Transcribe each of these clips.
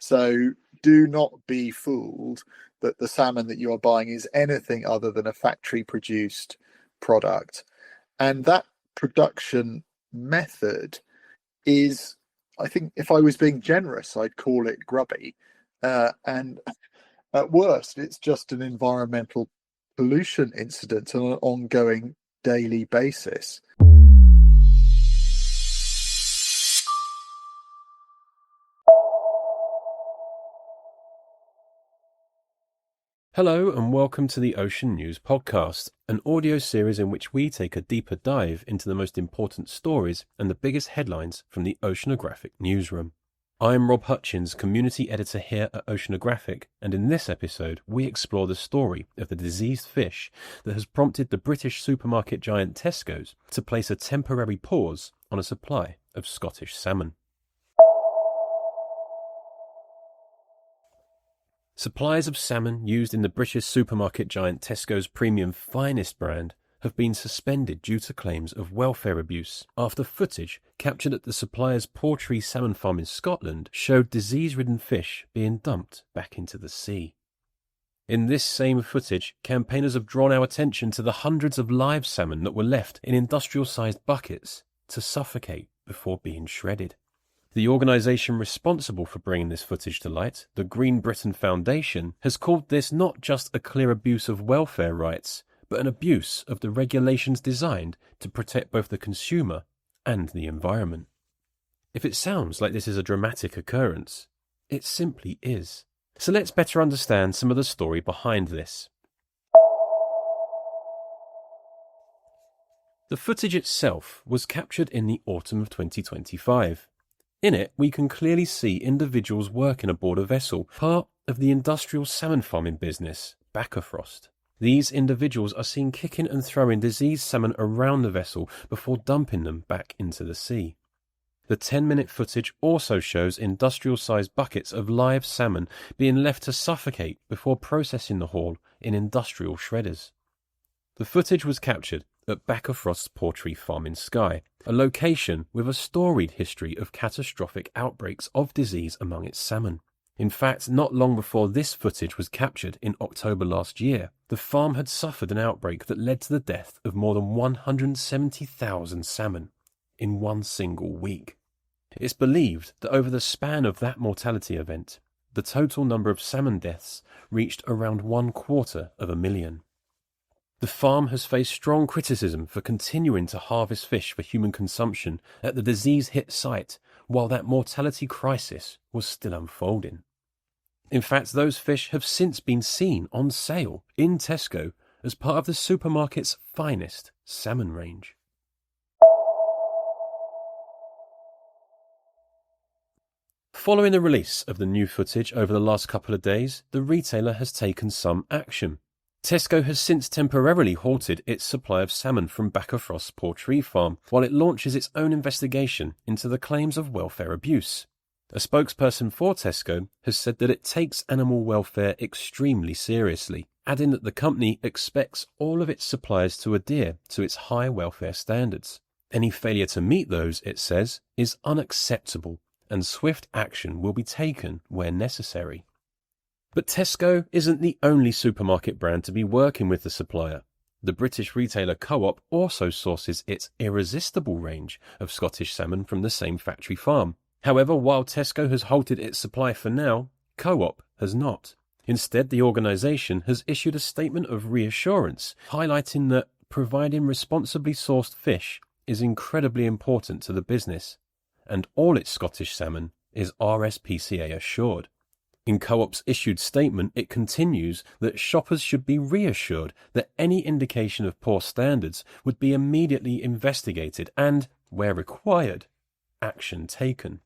So do not be fooled that the salmon that you are buying is anything other than a factory produced product. And that production method is, I think, if I was being generous, I'd call it grubby. And at worst, it's just an environmental pollution incident on an ongoing daily basis. Hello and welcome to the Ocean News Podcast, an audio series in which we take a deeper dive into the most important stories and the biggest headlines from the oceanographic newsroom. I'm Rob Hutchins, community editor here at Oceanographic, and in this episode we explore the story of the diseased fish that has prompted the British supermarket giant Tesco's to place a temporary pause on a supply of Scottish salmon. Supplies of salmon used in the British supermarket giant Tesco's premium FINEST brand have been suspended due to claims of welfare abuse after footage captured at the supplier's Portree salmon farm in Scotland showed disease-ridden fish being dumped back into the sea. In this same footage, campaigners have drawn our attention to the hundreds of live salmon that were left in industrial-sized buckets to suffocate before being shredded. The organisation responsible for bringing this footage to light, the Green Britain Foundation, has called this not just a clear abuse of welfare rights, but an abuse of the regulations designed to protect both the consumer and the environment. If it sounds like this is a dramatic occurrence, it simply is. So let's better understand some of the story behind this. The footage itself was captured in the autumn of 2025. In it, we can clearly see individuals working aboard a vessel, part of the industrial salmon farming business, Bakkafrost. These individuals are seen kicking and throwing diseased salmon around the vessel before dumping them back into the sea. The 10-minute footage also shows industrial-sized buckets of live salmon being left to suffocate before processing the haul in industrial shredders. The footage was captured at Bakkafrost's Portree farm in Skye, a location with a storied history of catastrophic outbreaks of disease among its salmon. In fact, not long before this footage was captured in October last year, the farm had suffered an outbreak that led to the death of more than 170,000 salmon in one single week. It's believed that over the span of that mortality event, the total number of salmon deaths reached around 250,000. The farm has faced strong criticism for continuing to harvest fish for human consumption at the disease-hit site while that mortality crisis was still unfolding. In fact, those fish have since been seen on sale in Tesco as part of the supermarket's finest salmon range. Following the release of the new footage over the last couple of days, the retailer has taken some action. Tesco has since temporarily halted its supply of salmon from Bakkafrost's Portree farm while it launches its own investigation into the claims of welfare abuse. A spokesperson for Tesco has said that it takes animal welfare extremely seriously, adding that the company expects all of its suppliers to adhere to its high welfare standards. Any failure to meet those, it says, is unacceptable, and swift action will be taken where necessary. But Tesco isn't the only supermarket brand to be working with the supplier. The British retailer Co-op also sources its Irresistible range of Scottish salmon from the same factory farm. However, while Tesco has halted its supply for now, Co-op has not. Instead, the organisation has issued a statement of reassurance, highlighting that providing responsibly sourced fish is incredibly important to the business, and all its Scottish salmon is RSPCA assured. In Co-op's issued statement, it continues that shoppers should be reassured that any indication of poor standards would be immediately investigated and, where required, action taken.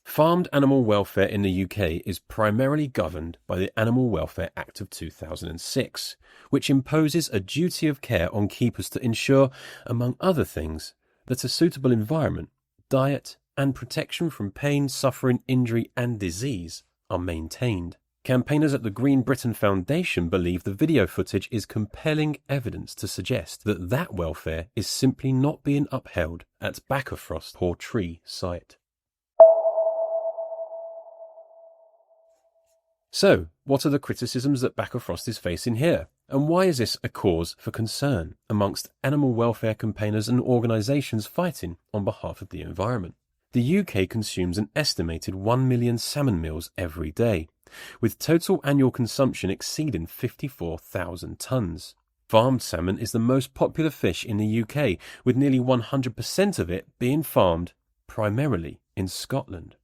Farmed animal welfare in the UK is primarily governed by the Animal Welfare Act of 2006, which imposes a duty of care on keepers to ensure, among other things, that a suitable environment, diet, and protection from pain, suffering, injury, and disease are maintained. Campaigners at the Green Britain Foundation believe the video footage is compelling evidence to suggest that that welfare is simply not being upheld at Bakkafrost Portree site. So, what are the criticisms that Bakkafrost is facing here? And why is this a cause for concern amongst animal welfare campaigners and organisations fighting on behalf of the environment? The UK consumes an estimated 1 million salmon meals every day, with total annual consumption exceeding 54,000 tonnes. Farmed salmon is the most popular fish in the UK, with nearly 100% of it being farmed primarily in Scotland.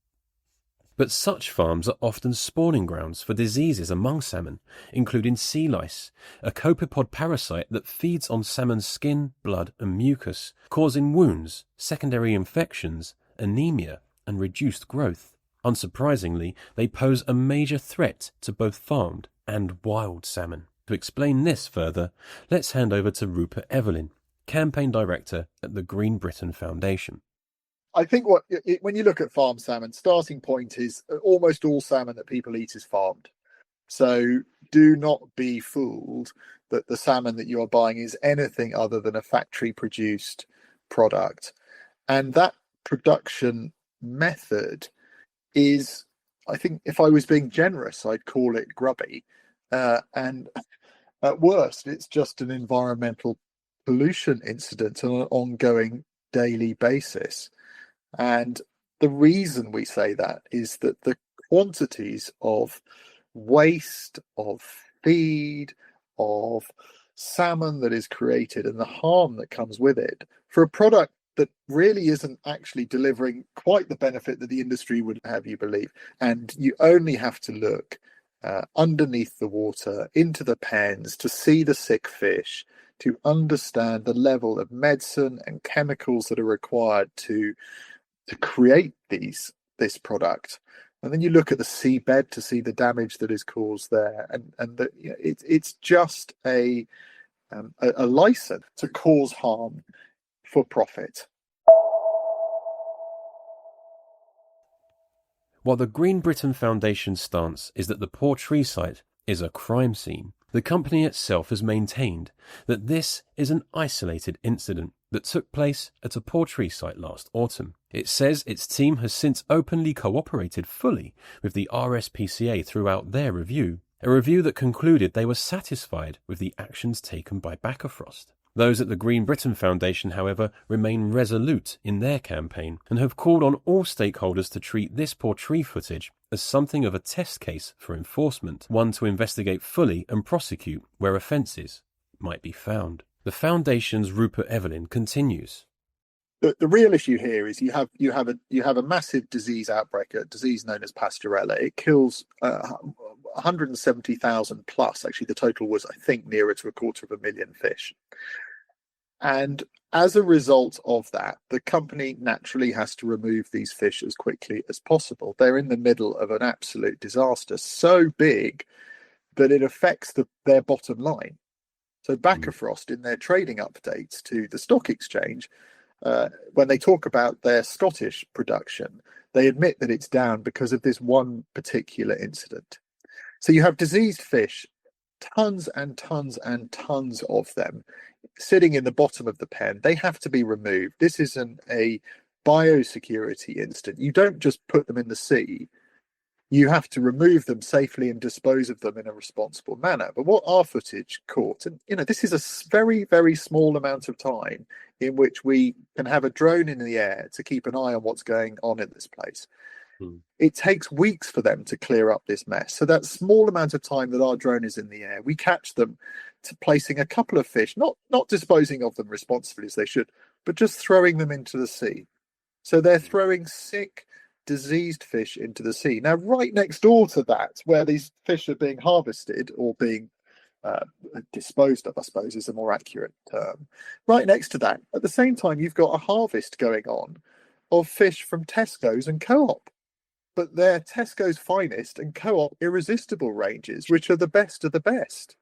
But such farms are often spawning grounds for diseases among salmon, including sea lice, a copepod parasite that feeds on salmon's skin, blood and mucus, causing wounds, secondary infections, anemia and reduced growth. Unsurprisingly, they pose a major threat to both farmed and wild salmon. To explain this further, let's hand over to Rupert Evelyn, Campaign Director at the Green Britain Foundation. I think when you look at farm salmon, starting point is almost all salmon that people eat is farmed. So do not be fooled that the salmon that you are buying is anything other than a factory produced product. And that production method is, I think, if I was being generous, I'd call it grubby. And at worst, it's just an environmental pollution incident on an ongoing daily basis. And the reason we say that is that the quantities of waste, of feed, of salmon that is created and the harm that comes with it for a product that really isn't actually delivering quite the benefit that the industry would have you believe. And you only have to look underneath the water, into the pens, to see the sick fish, to understand the level of medicine and chemicals that are required to create this product. And then you look at the seabed to see the damage that is caused there, and it's just a license to cause harm for profit. While the Green Britain Foundation's stance is that the Portree site is a crime scene, the company itself has maintained that this is an isolated incident that took place at a Portree site last autumn. It says its team has since openly cooperated fully with the RSPCA throughout their review, a review that concluded they were satisfied with the actions taken by Bakkafrost. Those at the Green Britain Foundation, however, remain resolute in their campaign and have called on all stakeholders to treat this Portree footage as something of a test case for enforcement, one to investigate fully and prosecute where offences might be found. The Foundation's Rupert Evelyn continues. The real issue here is you have a massive disease outbreak, a disease known as Pasteurella. It kills 170,000 plus. Actually, the total was, I think, nearer to 250,000 fish. And as a result of that, the company naturally has to remove these fish as quickly as possible. They're in the middle of an absolute disaster, so big that it affects their bottom line. So Bakkafrost, in their trading updates to the stock exchange, when they talk about their Scottish production, they admit that it's down because of this one particular incident. So you have diseased fish, tons and tons and tons of them sitting in the bottom of the pen. They have to be removed. This isn't a biosecurity incident. You don't just put them in the sea. You have to remove them safely and dispose of them in a responsible manner. But what our footage caught, and this is a very, very small amount of time in which we can have a drone in the air to keep an eye on what's going on in this place. It takes weeks for them to clear up this mess. So that small amount of time that our drone is in the air, we catch them to placing a couple of fish, not disposing of them responsibly as they should, but just throwing them into the sea. So they're throwing sick, diseased fish into the sea. Now, right next door to that, where these fish are being harvested or being disposed of, I suppose is a more accurate term, right next to that, at the same time, you've got a harvest going on of fish from Tesco's and Co-op. But they're Tesco's Finest and Co-op Irresistible ranges, which are the best of the best.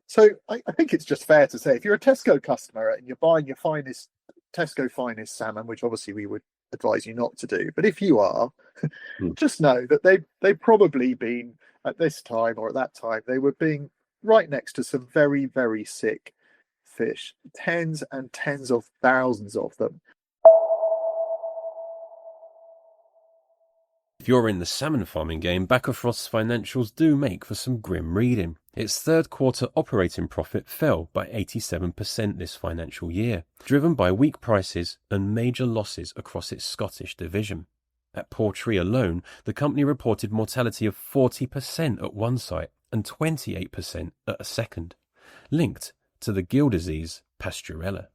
So I think it's just fair to say, if you're a Tesco customer and you're buying your finest Tesco Finest salmon, which obviously we would advise you not to do, but if you are, just know that they've probably been, at this time or at that time, they were being right next to some very, very sick fish, tens and tens of thousands of them. If you're in the salmon farming game, Bakkafrost's financials do make for some grim reading. Its third quarter operating profit fell by 87% this financial year, driven by weak prices and major losses across its Scottish division. At Portree alone, the company reported mortality of 40% at one site and 28% at a second, linked to the gill disease Pasteurella.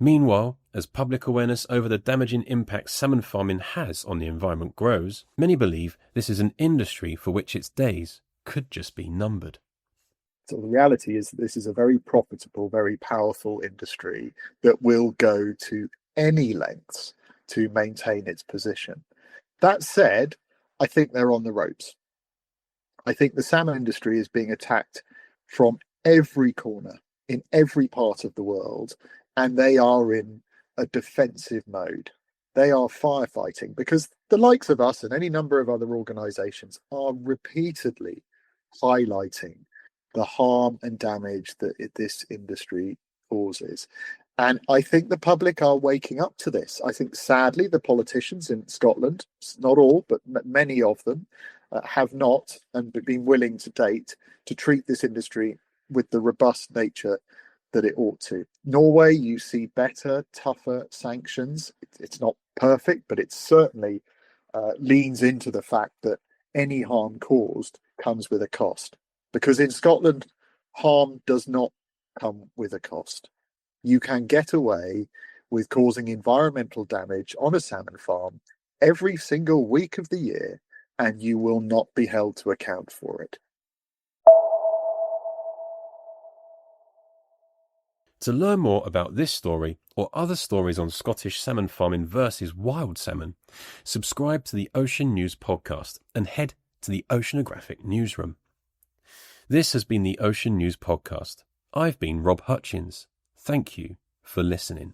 Meanwhile, as public awareness over the damaging impact salmon farming has on the environment grows, many believe this is an industry for which its days could just be numbered. So the reality is that this is a very profitable, very powerful industry that will go to any lengths to maintain its position. That said, I think they're on the ropes. I think the salmon industry is being attacked from every corner, in every part of the world, and they are in a defensive mode. They are firefighting because the likes of us and any number of other organizations are repeatedly highlighting the harm and damage that this industry causes. And I think the public are waking up to this. I think, sadly, the politicians in Scotland, not all, but many of them, have not and been willing to date to treat this industry with the robust nature that it ought to. Norway, you see better, tougher sanctions. It's not perfect, but it certainly leans into the fact that any harm caused comes with a cost. Because in Scotland, harm does not come with a cost. You can get away with causing environmental damage on a salmon farm every single week of the year, and you will not be held to account for it. To learn more about this story or other stories on Scottish salmon farming versus wild salmon, subscribe to the Ocean News podcast and head to the Oceanographic newsroom. This has been the Ocean News podcast. I've been Rob Hutchins. Thank you for listening.